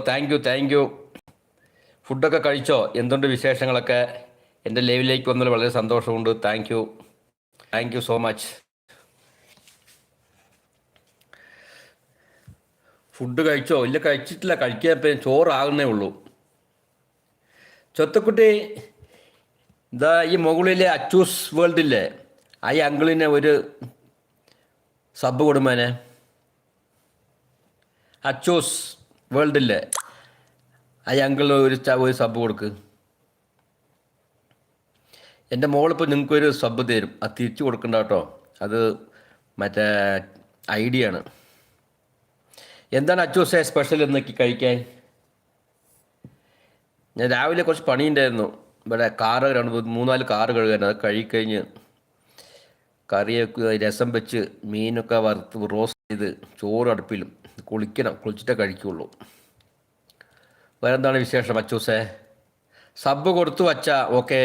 Thank you. ഫുഡൊക്കെ കഴിച്ചോ? എന്തുണ്ട് വിശേഷങ്ങളൊക്കെ? എൻ്റെ ലൈവിലേക്ക് വന്നതിൽ വളരെ സന്തോഷമുണ്ട്. Thank you so much. Food കഴിച്ചോ? ഇല്ല, കഴിച്ചിട്ടില്ല. കഴിക്കാൻ ചോറാകുന്നേ ഉള്ളൂ. ചൊത്തക്കുട്ടി, ഇതാ ഈ മുകളിലെ അച്ചൂസ് വേൾഡില്ലേ, ആ അങ്കിളിനെ ഒരു സബ് കൊടുമേനെ. അച്ചൂസ് വേൾഡില്ലേ, ആ അങ്കിളിന് ഒരു സബ് കൊടുക്ക്. എൻ്റെ മോളിപ്പോൾ നിങ്ങൾക്കൊരു സബ് തരും. അത് തിരിച്ചു കൊടുക്കണ്ട കേട്ടോ. അത് മറ്റേ ഐഡിയ ആണ്. എന്താണ് അച്ചൂസേ സ്പെഷ്യൽ എന്നൊക്കെ കഴിക്കാൻ? ഞാൻ രാവിലെ കുറച്ച് പണിയുണ്ടായിരുന്നു. ഇവിടെ കാറ് 3-4 കാറ് കഴുകാൻ. അത് കഴുകിക്കഴിഞ്ഞ് കറിയൊക്കെ രസം വെച്ച് മീനൊക്കെ വറുത്ത് റോസ്റ്റ് ചെയ്ത് ചോറ് അടുപ്പിലും കുളിക്കണം. കുളിച്ചിട്ടേ കഴിക്കുള്ളൂ. വേറെ എന്താണ് വിശേഷം അച്ചൂസേ? സബ് കൊടുത്തു വച്ചാ ഓക്കെ.